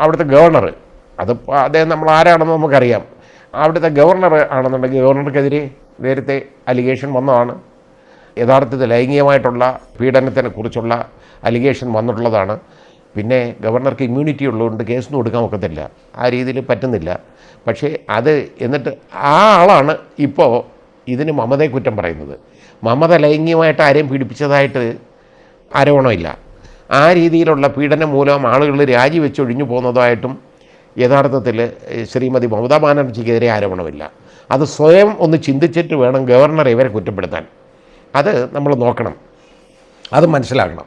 അവിടുത്തെ ഗവർണർ, അത് അദ്ദേഹം നമ്മൾ ആരാണെന്ന് നമുക്കറിയാം. അവിടുത്തെ ഗവർണർ ആണെന്നുണ്ടെങ്കിൽ ഗവർണർക്കെതിരെ നേരത്തെ അലിഗേഷൻ വന്നതാണ്. യഥാർത്ഥത്തിൽ ലൈംഗികമായിട്ടുള്ള പീഡനത്തിനെ കുറിച്ചുള്ള അലിഗേഷൻ വന്നിട്ടുള്ളതാണ്. പിന്നെ ഗവർണർക്ക് ഇമ്മ്യൂണിറ്റി ഉള്ളതുകൊണ്ട് കേസൊന്നും കൊടുക്കാൻ ഒക്കത്തില്ല, ആ രീതിയിൽ പറ്റുന്നില്ല. പക്ഷേ അത് എന്നിട്ട് ആ ആളാണ് ഇപ്പോൾ ഇതിന് മമതയെ കുറ്റം പറയുന്നത്. മമത ലൈംഗികമായിട്ട് ആരെയും പീഡിപ്പിച്ചതായിട്ട് ആരോപണമില്ല. ആ രീതിയിലുള്ള പീഡനം മൂലം ആളുകൾ രാജിവെച്ചൊഴിഞ്ഞു പോകുന്നതായിട്ടും യഥാർത്ഥത്തിൽ ശ്രീമതി മമതാ ബാനർജിക്കെതിരെ ആരോപണമില്ല. അത് സ്വയം ഒന്ന് ചിന്തിച്ചിട്ട് വേണം ഗവർണർ ഇവരെ കുറ്റപ്പെടുത്താൻ. അത് നമ്മൾ നോക്കണം, അത് മനസ്സിലാക്കണം.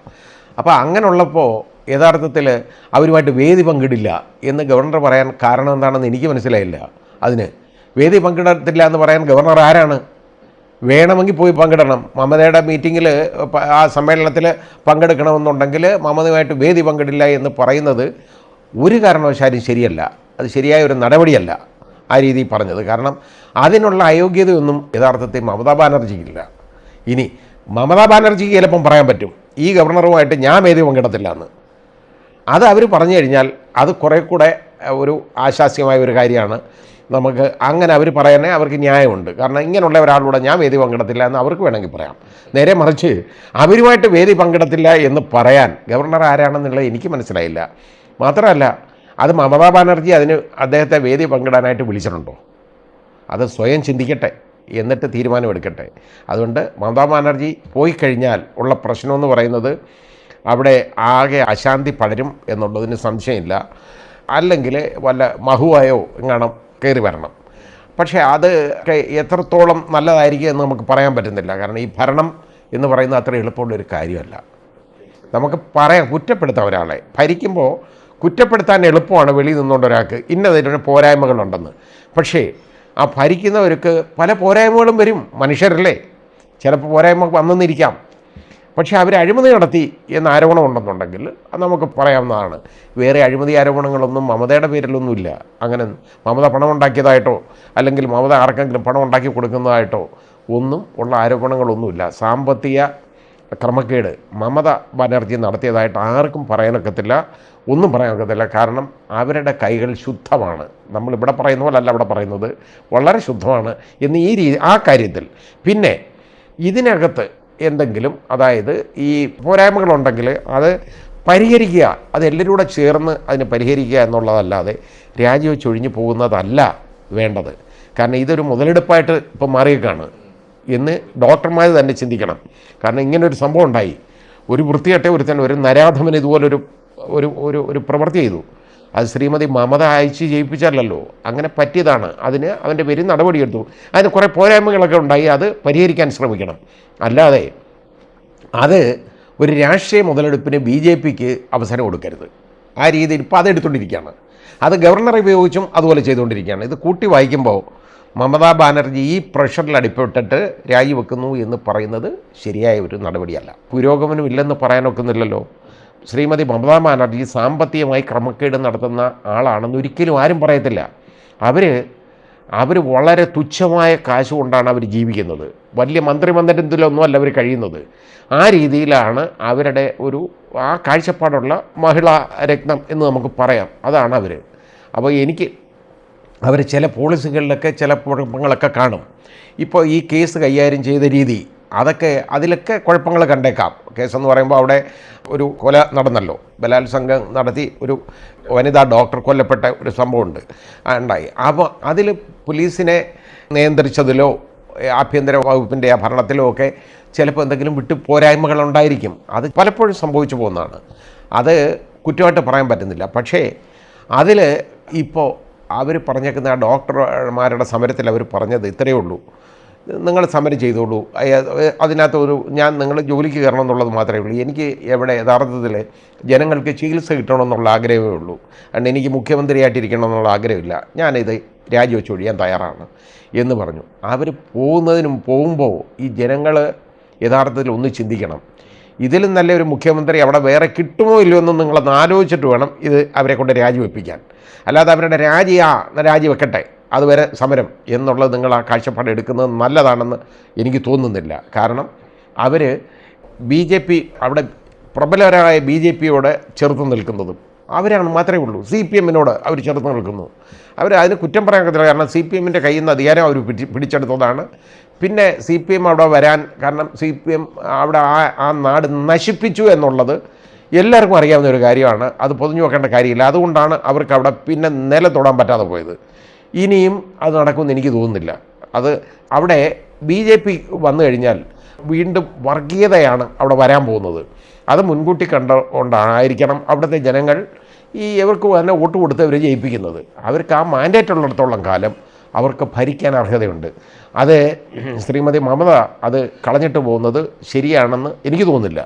അപ്പോൾ അങ്ങനെയുള്ളപ്പോൾ യഥാർത്ഥത്തിൽ അവരുമായിട്ട് വേദി പങ്കിടില്ല എന്ന് ഗവർണർ പറയാൻ കാരണം എന്താണെന്ന് എനിക്ക് മനസ്സിലായില്ല. അതിന് വേദി പങ്കിടത്തില്ല എന്ന് പറയാൻ ഗവർണർ ആരാണ്? വേണമെങ്കിൽ പോയി പങ്കിടണം. മമതയുടെ മീറ്റിങ്ങിൽ ആ സമ്മേളനത്തിൽ പങ്കെടുക്കണമെന്നുണ്ടെങ്കിൽ മമതയുമായിട്ട് വേദി പങ്കിടില്ല എന്ന് പറയുന്നത് ഒരു കാരണവശാലും ശരിയല്ല. അത് ശരിയായ ഒരു നടപടിയല്ല ആ രീതിയിൽ പറഞ്ഞത്. കാരണം അതിനുള്ള അയോഗ്യതയൊന്നും യഥാർത്ഥത്തിൽ മമതാ ബാനർജിക്കില്ല. ഇനി മമതാ ബാനർജിക്ക് ചിലപ്പം പറയാൻ പറ്റും ഈ ഗവർണറുമായിട്ട് ഞാൻ വേദി പങ്കിടത്തില്ല എന്ന്. അത് അവർ പറഞ്ഞു കഴിഞ്ഞാൽ അത് കുറേ കൂടെ ഒരു ആശാസ്യമായ ഒരു കാര്യമാണ്. നമുക്ക് അങ്ങനെ അവർ പറയാനേ അവർക്ക് ന്യായമുണ്ട്. കാരണം ഇങ്ങനെയുള്ള ഒരാളൂടെ ഞാൻ വേദി പങ്കിടത്തില്ല എന്ന് അവർക്ക് വേണമെങ്കിൽ പറയാം. നേരെ മറിച്ച് അവരുമായിട്ട് വേദി പങ്കിടത്തില്ല എന്ന് പറയാൻ ഗവർണർ ആരാണെന്നുള്ളത് എനിക്ക് മനസ്സിലായില്ല. മാത്രമല്ല അത് മമതാ ബാനർജി അതിന് അദ്ദേഹത്തെ വേദി പങ്കിടാനായിട്ട് വിളിച്ചിട്ടുണ്ടോ? അത് സ്വയം ചിന്തിക്കട്ടെ, എന്നിട്ട് തീരുമാനമെടുക്കട്ടെ. അതുകൊണ്ട് മമതാ ബാനർജി പോയി കഴിഞ്ഞാൽ ഉള്ള പ്രശ്നമെന്ന് പറയുന്നത് അവിടെ ആകെ അശാന്തി പടരും എന്നുള്ളതിന് സംശയമില്ല. അല്ലെങ്കിൽ വല്ല മഹുവായോ എങ്ങാണം കയറി വരണം. പക്ഷേ അത് എത്രത്തോളം നല്ലതായിരിക്കും എന്ന് നമുക്ക് പറയാൻ പറ്റുന്നില്ല. കാരണം ഈ ഭരണം എന്ന് പറയുന്നത് അത്ര എളുപ്പമുള്ളൊരു കാര്യമല്ല. നമുക്ക് പറയാം, കുറ്റപ്പെടുത്താം ഒരാളെ. ഭരിക്കുമ്പോൾ കുറ്റപ്പെടുത്താൻ എളുപ്പമാണ് വെളിയിൽ നിന്നുകൊണ്ട് ഒരാൾക്ക് ഇന്നതിന് പോരായ്മകളുണ്ടെന്ന്. പക്ഷേ ആ ഭരിക്കുന്നവർക്ക് പല പോരായ്മകളും വരും. മനുഷ്യരല്ലേ, ചിലപ്പോൾ പോരായ്മ വന്നെന്നിരിക്കാം. പക്ഷേ അവർ അഴിമതി നടത്തി എന്ന ആരോപണം ഉണ്ടെന്നുണ്ടെങ്കിൽ അത് നമുക്ക് പറയാവുന്നതാണ്. വേറെ അഴിമതി ആരോപണങ്ങളൊന്നും മമതയുടെ പേരിലൊന്നുമില്ല. അങ്ങനെ മമത പണം ഉണ്ടാക്കിയതായിട്ടോ അല്ലെങ്കിൽ മമത ആർക്കെങ്കിലും പണം ഉണ്ടാക്കി കൊടുക്കുന്നതായിട്ടോ ഒന്നും ഉള്ള ആരോപണങ്ങളൊന്നുമില്ല. സാമ്പത്തിക ക്രമക്കേട് മമത ബാനർജി നടത്തിയതായിട്ട് ആർക്കും പറയാനൊക്കത്തില്ല, ഒന്നും പറയാനൊക്കത്തില്ല. കാരണം അവരുടെ കൈകൾ ശുദ്ധമാണ്. നമ്മളിവിടെ പറയുന്ന പോലല്ല അവിടെ പറയുന്നത്, വളരെ ശുദ്ധമാണ് എന്ന് ഈ ആ കാര്യത്തിൽ. പിന്നെ ഇതിനകത്ത് എന്തെങ്കിലും അതായത് ഈ പോരായ്മകളുണ്ടെങ്കിൽ അത് പരിഹരിക്കുക, അത് എല്ലാവരും കൂടെ ചേർന്ന് അതിന് പരിഹരിക്കുക എന്നുള്ളതല്ലാതെ രാജിവെച്ചൊഴിഞ്ഞു പോകുന്നതല്ല വേണ്ടത്. കാരണം ഇതൊരു മുതലെടുപ്പായിട്ട് ഇപ്പം മാറിയേക്കാണ് എന്ന് ഡോക്ടർമാർ തന്നെ ചിന്തിക്കണം. കാരണം ഇങ്ങനൊരു സംഭവം ഉണ്ടായി, ഒരു വൃത്തികെട്ട ഒരു നരാധമൻ ഇതുപോലൊരു ഒരു ഒരു ഒരു പ്രവൃത്തി ചെയ്തു. അത് ശ്രീമതി മമത അയച്ച് ചെയ്യിപ്പിച്ചല്ലോ, അങ്ങനെ പറ്റിയതാണ്. അതിന് അവൻ്റെ പേരിൽ നടപടിയെടുത്തു. അതിന് കുറേ പോരായ്മകളൊക്കെ ഉണ്ടായി, അത് പരിഹരിക്കാൻ ശ്രമിക്കണം. അല്ലാതെ അത് ഒരു രാഷ്ട്രീയ മുതലെടുപ്പിന് BJPക്ക് അവസരം കൊടുക്കരുത്. ആ രീതിയിൽ ഇപ്പോൾ അതെടുത്തുകൊണ്ടിരിക്കുകയാണ്. അത് ഗവർണറെ ഉപയോഗിച്ചും അതുപോലെ ചെയ്തുകൊണ്ടിരിക്കുകയാണ്. ഇത് കൂട്ടി വായിക്കുമ്പോൾ മമതാ ബാനർജി ഈ പ്രഷറിൽ അടിപ്പെട്ടിട്ട് രാജിവെക്കുന്നു എന്ന് പറയുന്നത് ശരിയായ ഒരു നടപടിയല്ല. പുരോഗമനമില്ലെന്ന് പറയാനൊക്കുന്നില്ലല്ലോ. ശ്രീമതി മമതാ ബാനർജി സാമ്പത്തികമായി ക്രമക്കേട് നടത്തുന്ന ആളാണെന്ന് ഒരിക്കലും ആരും പറയത്തില്ല. അവർ വളരെ തുച്ഛമായ കാശ് കൊണ്ടാണ് അവർ ജീവിക്കുന്നത്. വലിയ മന്ത്രിമന്ദിരത്തിലൊന്നും അല്ല അവർ കഴിയുന്നത്. ആ രീതിയിലാണ് അവരുടെ ഒരു ആ കാഴ്ചപ്പാടുള്ള മഹിളാ രത്നം എന്ന് നമുക്ക് പറയാം. അതാണ് അവർ. അപ്പോൾ അവർ ചില പോളിസികളിലൊക്കെ ചില കുഴപ്പങ്ങളൊക്കെ കാണും. ഇപ്പോൾ ഈ കേസ് കൈകാര്യം ചെയ്ത രീതി അതിലൊക്കെ കുഴപ്പങ്ങൾ കണ്ടേക്കാം. കേസെന്ന് പറയുമ്പോൾ അവിടെ ഒരു കൊല നടന്നല്ലോ, ബലാത്സംഗം നടത്തി ഒരു വനിതാ ഡോക്ടർ കൊല്ലപ്പെട്ട ഒരു സംഭവമുണ്ട് ഉണ്ടായി. അപ്പോൾ അതിൽ പോലീസിനെ നിയന്ത്രിച്ചതിലോ ആഭ്യന്തര വകുപ്പിൻ്റെ ആ ഭരണത്തിലോ ഒക്കെ ചിലപ്പോൾ എന്തെങ്കിലും പോരായ്മകളുണ്ടായിരിക്കും. അത് പലപ്പോഴും സംഭവിച്ചു പോകുന്നതാണ്. അത് കുറ്റമായിട്ട് പറയാൻ പറ്റുന്നില്ല. പക്ഷേ അതിൽ ഇപ്പോൾ അവർ പറഞ്ഞേക്കുന്ന ആ ഡോക്ടർമാരുടെ സമരത്തിൽ അവർ പറഞ്ഞത് ഇത്രയേ ഉള്ളൂ, നിങ്ങൾ സമരം ചെയ്തോളൂ, അതിനകത്ത് നിങ്ങൾ ജോലിക്ക് കയറണം എന്നുള്ളത് മാത്രമേ ഉള്ളൂ. എനിക്ക് എവിടെ യഥാർത്ഥത്തിൽ ജനങ്ങൾക്ക് ചികിത്സ കിട്ടണമെന്നുള്ള ആഗ്രഹമേ ഉള്ളൂ. അതുകൊണ്ട് എനിക്ക് മുഖ്യമന്ത്രിയായിട്ടിരിക്കണം എന്നുള്ള ആഗ്രഹമില്ല. ഞാനിത് രാജിവെച്ചൊഴിയാൻ തയ്യാറാണ് എന്ന് പറഞ്ഞു. അവർ പോകുമ്പോൾ ഈ ജനങ്ങൾ യഥാർത്ഥത്തിൽ ഒന്ന് ചിന്തിക്കണം. ഇതിലും നല്ലൊരു മുഖ്യമന്ത്രി അവിടെ വേറെ കിട്ടുമോ ഇല്ലയോ എന്നും നിങ്ങളൊന്ന് ആലോചിച്ചിട്ട് വേണം ഇത് അവരെ കൊണ്ട് രാജിവെപ്പിക്കാൻ. അല്ലാതെ അവരുടെ രാജിവെക്കട്ടെ, അതുവരെ സമരം എന്നുള്ളത് നിങ്ങൾ ആ കാഴ്ചപ്പാട് എടുക്കുന്നത് നല്ലതാണെന്ന് എനിക്ക് തോന്നുന്നില്ല. കാരണം അവർ BJP അവിടെ പ്രബലരായ BJPയോട് ചെറുത്ത് നിൽക്കുന്നതും അവരാണ് മാത്രമേ ഉള്ളൂ. CPM-നോട് അവർ ചേർന്ന് നിൽക്കുന്നു. അതിന് കുറ്റം പറയാൻ പറ്റില്ല. കാരണം CPM-ൻ്റെ കയ്യിൽ നിന്ന് അധികാരം അവർ പിടിച്ചെടുത്തതാണ്. പിന്നെ CPM അവിടെ വരാൻ കാരണം CPM അവിടെ ആ നാട് നശിപ്പിച്ചു എന്നുള്ളത് എല്ലാവർക്കും അറിയാവുന്ന ഒരു കാര്യമാണ്. അത് പൊതിഞ്ഞു വെക്കേണ്ട കാര്യമില്ല. അതുകൊണ്ടാണ് അവർക്ക് അവിടെ പിന്നെ നില തൊടാൻ പറ്റാതെ പോയത്. ഇനിയും അത് നടക്കുമെന്ന് എനിക്ക് തോന്നുന്നില്ല. അത് അവിടെ BJP വന്നു കഴിഞ്ഞാൽ വീണ്ടും വർഗീയതയാണ് അവിടെ വരാൻ പോകുന്നത്. അത് മുൻകൂട്ടി കണ്ടുകൊണ്ടായിരിക്കണം അവിടുത്തെ ജനങ്ങൾ ഇവർക്ക് തന്നെ വോട്ട് കൊടുത്ത് അവരെ ജയിപ്പിക്കുന്നത്. അവർക്ക് ആ മാൻഡേറ്റ് ഉള്ളിടത്തോളം കാലം അവർക്ക് ഭരിക്കാൻ അർഹതയുണ്ട്. അത് ശ്രീമതി മമത അത് കളഞ്ഞിട്ട് പോകുന്നത് ശരിയാണെന്ന് എനിക്ക് തോന്നുന്നില്ല.